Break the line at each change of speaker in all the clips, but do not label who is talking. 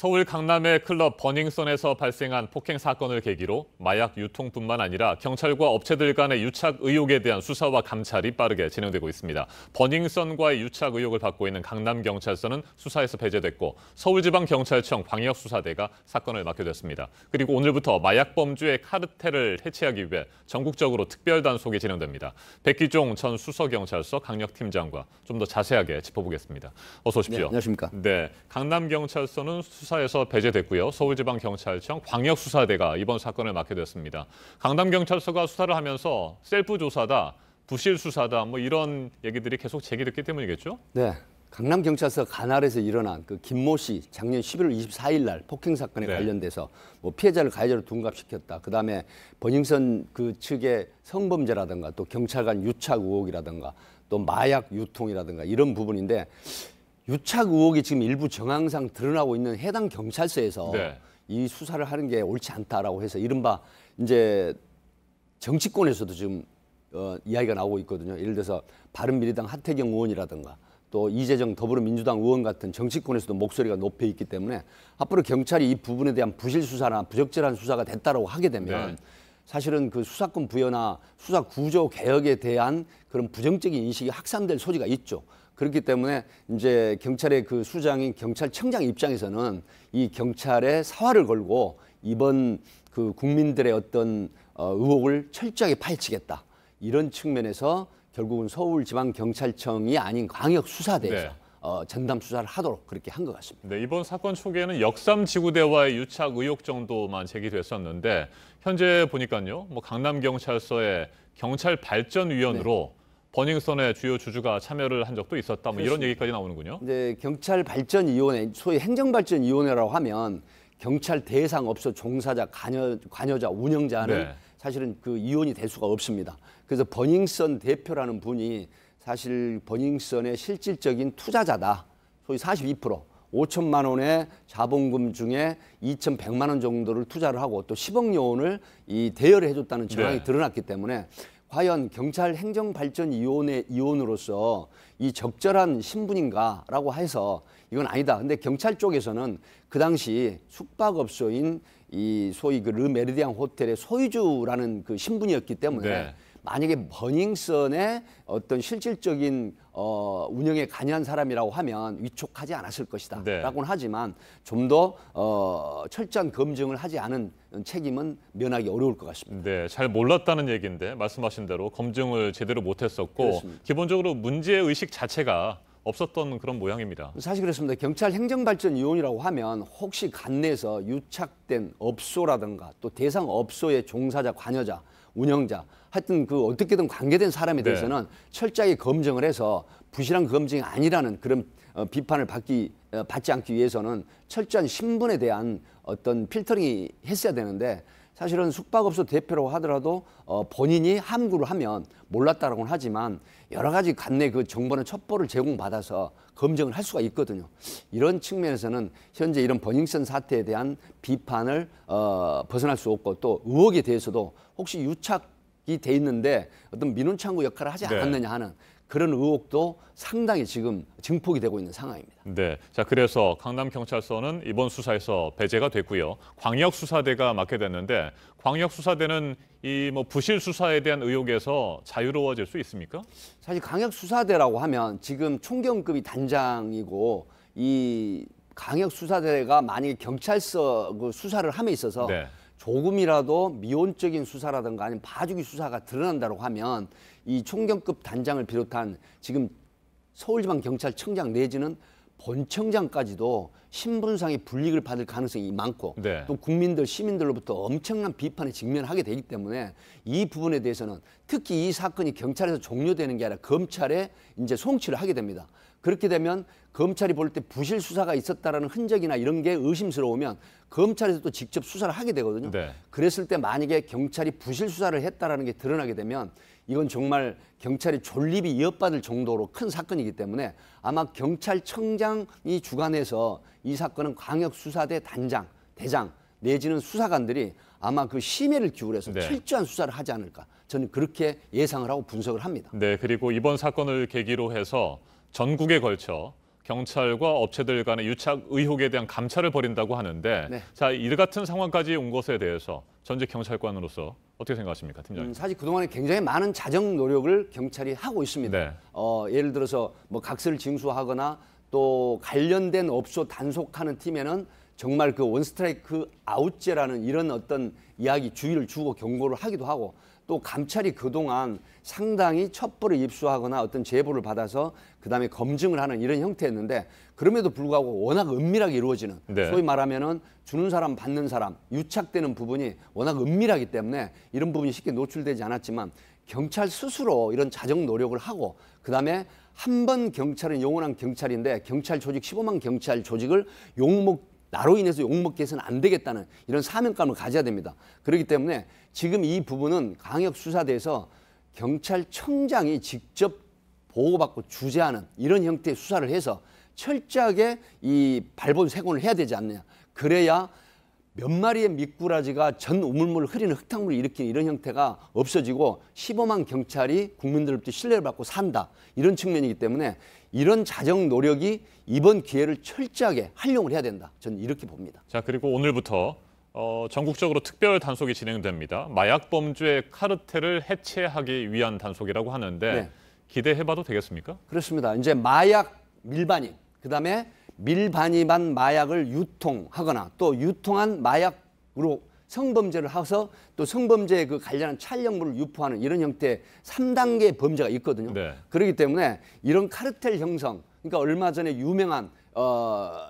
서울 강남의 클럽 버닝썬에서 발생한 폭행 사건을 계기로 마약 유통뿐만 아니라 경찰과 업체들 간의 유착 의혹에 대한 수사와 감찰이 빠르게 진행되고 있습니다. 버닝썬과의 유착 의혹을 받고 있는 강남경찰서는 수사에서 배제됐고 서울지방경찰청 광역수사대가 사건을 맡게 됐습니다. 그리고 오늘부터 마약 범죄의 카르텔을 해체하기 위해 전국적으로 특별단속이 진행됩니다. 백기종 전 수서경찰서 강력팀장과 좀 더 자세하게 짚어보겠습니다. 어서 오십시오.
네, 안녕하십니까.
네, 강남경찰서는 수사에서 배제됐고요. 서울지방경찰청 광역수사대가 이번 사건을 맡게 됐습니다. 강남경찰서가 수사를 하면서 셀프 조사다, 부실 수사다 뭐 이런 얘기들이 계속 제기됐기 때문이겠죠?
네, 강남경찰서 관할에서 일어난 그 김모 씨 작년 11월 24일 날 폭행 사건에 관련돼서 뭐 피해자를 가해자로 둔갑시켰다. 그다음에 버닝썬 그 측의 성범죄라든가 또 경찰 간 유착 의혹이라든가 또 마약 유통이라든가 이런 부분인데 유착 의혹이 지금 일부 정황상 드러나고 있는 해당 경찰서에서 이 수사를 하는 게 옳지 않다라고 해서 이른바 이제 정치권에서도 지금 이야기가 나오고 있거든요. 예를 들어서 바른미래당 하태경 의원이라든가 또 이재정 더불어민주당 의원 같은 정치권에서도 목소리가 높여 있기 때문에 앞으로 경찰이 이 부분에 대한 부실 수사나 부적절한 수사가 됐다라고 하게 되면 사실은 그 수사권 부여나 수사 구조 개혁에 대한 그런 부정적인 인식이 확산될 소지가 있죠. 그렇기 때문에 이제 경찰의 그 수장인 경찰청장 입장에서는 이 경찰에 사활을 걸고 이번 그 국민들의 어떤 의혹을 철저하게 파헤치겠다. 이런 측면에서 결국은 서울지방경찰청이 아닌 광역수사대에서 전담 수사를 하도록 그렇게 한 것 같습니다.
네, 이번 사건 초기에는 역삼지구대와의 유착 의혹 정도만 제기됐었는데 현재 보니까요, 뭐 강남경찰서의 경찰발전위원으로 버닝썬의 주요 주주가 참여를 한 적도 있었다. 뭐 이런 얘기까지 나오는군요.
네, 경찰발전위원회, 소위 행정발전위원회라고 하면 경찰 대상 업소 종사자, 관여자, 운영자는 사실은 그 위원이 될 수가 없습니다. 그래서 버닝썬 대표라는 분이 사실 버닝썬의 실질적인 투자자다. 소위 42%, 5천만 원의 자본금 중에 2,100만 원 정도를 투자를 하고 또 10억 원을 이 대여를 해줬다는 정황이 드러났기 때문에 과연 경찰 행정발전위원회 위원으로서 이 적절한 신분인가라고 해서 이건 아니다. 근데 경찰 쪽에서는 그 당시 숙박업소인 이 소위 그 르메리디안 호텔의 소유주라는 그 신분이었기 때문에 만약에 버닝썬의 어떤 실질적인 운영에 관여한 사람이라고 하면 위촉하지 않았을 것이다 라고는 하지만 좀 더 철저한 검증을 하지 않은 책임은 면하기 어려울 것 같습니다.
네, 잘 몰랐다는 얘기인데 말씀하신 대로 검증을 제대로 못했었고 기본적으로 문제의식 자체가 없었던 그런 모양입니다.
사실 그렇습니다. 경찰 행정발전위원이라고 하면 혹시 관내에서 유착된 업소라든가 또 대상 업소의 종사자, 관여자, 운영자 하여튼 그 어떻게든 관계된 사람에 대해서는 철저하게 검증을 해서 부실한 검증이 아니라는 그런 비판을 받지 않기 위해서는 철저한 신분에 대한 어떤 필터링이 했어야 되는데 사실은 숙박업소 대표라고 하더라도 본인이 함구를 하면 몰랐다라고는 하지만 여러 가지 관내 그 정보는 첩보를 제공받아서 검증을 할 수가 있거든요. 이런 측면에서는 현재 이런 버닝썬 사태에 대한 비판을 벗어날 수 없고 또 의혹에 대해서도 혹시 유착이 돼 있는데 어떤 민원창구 역할을 하지 않았느냐 하는 그런 의혹도 상당히 지금 증폭이 되고 있는 상황입니다.
네, 자 그래서 강남경찰서는 이번 수사에서 배제가 됐고요. 광역수사대가 맡게 됐는데 광역수사대는 이 뭐 부실 수사에 대한 의혹에서 자유로워질 수 있습니까?
사실 광역수사대라고 하면 지금 총경급이 단장이고 이 광역수사대가 만약에 경찰서 그 수사를 함에 있어서 조금이라도 미온적인 수사라든가 아니면 봐주기 수사가 드러난다고 하면 이 총경급 단장을 비롯한 지금 서울지방경찰청장 내지는 본청장까지도 신분상의 불이익을 받을 가능성이 많고 또 국민들, 시민들로부터 엄청난 비판에 직면하게 되기 때문에 이 부분에 대해서는 특히 이 사건이 경찰에서 종료되는 게 아니라 검찰에 이제 송치를 하게 됩니다. 그렇게 되면 검찰이 볼 때 부실 수사가 있었다라는 흔적이나 이런 게 의심스러우면 검찰에서 또 직접 수사를 하게 되거든요. 그랬을 때 만약에 경찰이 부실 수사를 했다라는 게 드러나게 되면 이건 정말 경찰의 존립이 위협받을 정도로 큰 사건이기 때문에 아마 경찰청장이 주관해서 이 사건은 광역수사대 단장, 대장 내지는 수사관들이 아마 그 심의를 기울여서 철저한 수사를 하지 않을까 저는 그렇게 예상을 하고 분석을 합니다.
네, 그리고 이번 사건을 계기로 해서 전국에 걸쳐 경찰과 업체들 간의 유착 의혹에 대한 감찰을 벌인다고 하는데
네.
자, 이 같은 상황까지 온 것에 대해서 전직 경찰관으로서 어떻게 생각하십니까, 팀장님?
사실 그동안에 굉장히 많은 자정 노력을 경찰이 하고 있습니다.
네.
예를 들어서 뭐 각서를 징수하거나 또 관련된 업소 단속하는 팀에는 정말 그 원스트라이크 아웃제라는 이런 어떤 이야기 주의를 주고 경고를 하기도 하고 또 감찰이 그동안 상당히 첩보를 입수하거나 어떤 제보를 받아서 그다음에 검증을 하는 이런 형태였는데 그럼에도 불구하고 워낙 은밀하게 이루어지는
네.
소위 말하면은 주는 사람 받는 사람 유착되는 부분이 워낙 은밀하기 때문에 이런 부분이 쉽게 노출되지 않았지만 경찰 스스로 이런 자정 노력을 하고 그다음에 한 번 경찰은 영원한 경찰인데 경찰 조직 15만 경찰 조직을 나로 인해서 욕먹게 해서는 안 되겠다는 이런 사명감을 가져야 됩니다. 그렇기 때문에 지금 이 부분은 강력수사대에서 경찰청장이 직접 보고받고 주재하는 이런 형태의 수사를 해서 철저하게 이 발본색원을 해야 되지 않느냐. 그래야 몇 마리의 미꾸라지가 전 우물물을 흐리는 흙탕물을 일으키는 이런 형태가 없어지고 15만 경찰이 국민들로부터 신뢰를 받고 산다. 이런 측면이기 때문에 이런 자정 노력이 이번 기회를 철저하게 활용을 해야 된다. 저는 이렇게 봅니다.
자, 그리고 오늘부터 전국적으로 특별 단속이 진행됩니다. 마약 범죄 카르텔을 해체하기 위한 단속이라고 하는데
네.
기대해봐도 되겠습니까?
그렇습니다. 이제 마약 밀반입, 그다음에 밀반입한 마약을 유통하거나 또 유통한 마약으로 성범죄를 해서 또 성범죄에 그 관련한 촬영물을 유포하는 이런 형태의 3단계 범죄가 있거든요.
네.
그렇기 때문에 이런 카르텔 형성, 그러니까 얼마 전에 유명한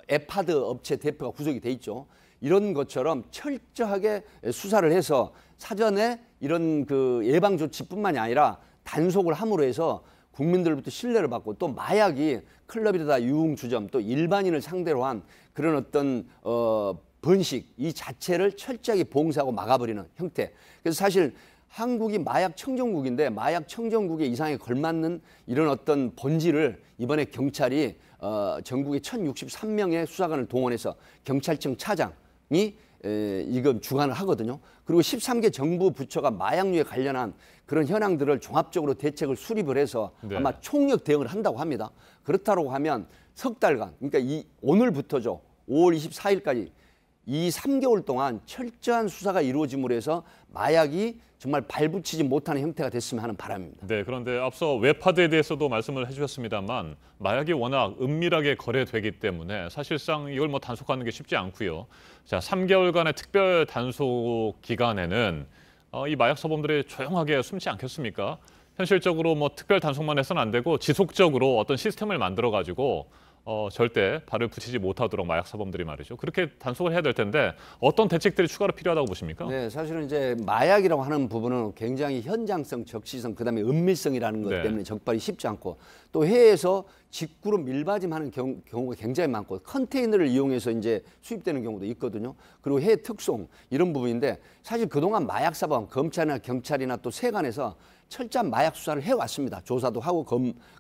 에파드 업체 대표가 구속이 돼 있죠. 이런 것처럼 철저하게 수사를 해서 사전에 이런 그 예방 조치뿐만이 아니라 단속을 함으로 해서 국민들로부터 신뢰를 받고 또 마약이 클럽이다 유흥주점 또 일반인을 상대로 한 그런 어떤 번식 이 자체를 철저하게 봉쇄하고 막아버리는 형태. 그래서 사실 한국이 마약 청정국인데 마약 청정국의 이상에 걸맞는 이런 어떤 본질을 이번에 경찰이 전국의 1,063명의 수사관을 동원해서 경찰청 차장이 이건 주관을 하거든요. 그리고 13개 정부 부처가 마약류에 관련한 그런 현황들을 종합적으로 대책을 수립을 해서
네.
아마 총력 대응을 한다고 합니다. 그렇다고 하면 석 달간, 그러니까 오늘부터죠. 5월 24일까지 이 3개월 동안 철저한 수사가 이루어짐으로 해서 마약이 정말 발붙이지 못하는 형태가 됐으면 하는 바람입니다.
네, 그런데 앞서 웹하드에 대해서도 말씀을 해주셨습니다만 마약이 워낙 은밀하게 거래되기 때문에 사실상 이걸 뭐 단속하는 게 쉽지 않고요. 자, 3개월간의 특별 단속 기간에는 이 마약 사범들이 조용하게 숨지 않겠습니까? 현실적으로 뭐 특별 단속만 해서는 안 되고 지속적으로 어떤 시스템을 만들어가지고 절대 발을 붙이지 못하도록 마약 사범들이 말이죠. 그렇게 단속을 해야 될 텐데 어떤 대책들이 추가로 필요하다고 보십니까?
네, 사실은 이제 마약이라고 하는 부분은 굉장히 현장성, 적시성, 그다음에 은밀성이라는 것
네.
때문에 적발이 쉽지 않고 또 해외에서 직구로 밀반입하는 경우가 굉장히 많고 컨테이너를 이용해서 이제 수입되는 경우도 있거든요. 그리고 해외 특송 이런 부분인데 사실 그동안 마약 사범, 검찰이나 경찰이나 또 세관에서 철저한 마약 수사를 해왔습니다. 조사도 하고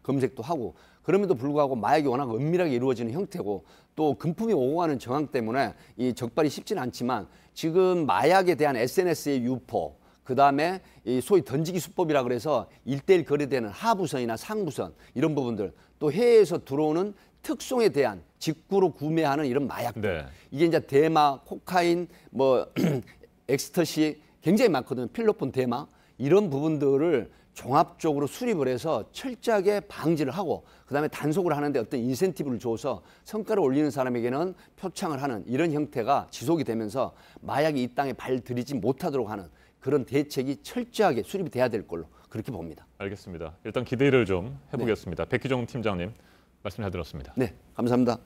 검색도 하고. 그럼에도 불구하고 마약이 워낙 은밀하게 이루어지는 형태고 또 금품이 오고 가는 정황 때문에 이 적발이 쉽지는 않지만 지금 마약에 대한 SNS의 유포, 그다음에 이 소위 던지기 수법이라 그래서 1대1 거래되는 하부선이나 상부선 이런 부분들 또 해외에서 들어오는 특송에 대한 직구로 구매하는 이런 마약들.
네.
이게 이제 대마, 코카인, 뭐 엑스터시 굉장히 많거든요. 필로폰, 대마 이런 부분들을 종합적으로 수립을 해서 철저하게 방지를 하고 그다음에 단속을 하는데 어떤 인센티브를 줘서 성과를 올리는 사람에게는 표창을 하는 이런 형태가 지속이 되면서 마약이 이 땅에 발 들이지 못하도록 하는 그런 대책이 철저하게 수립이 돼야 될 걸로 그렇게 봅니다.
알겠습니다. 일단 기대를 좀 해보겠습니다. 백희종 팀장님 말씀해 드렸습니다.
네, 감사합니다.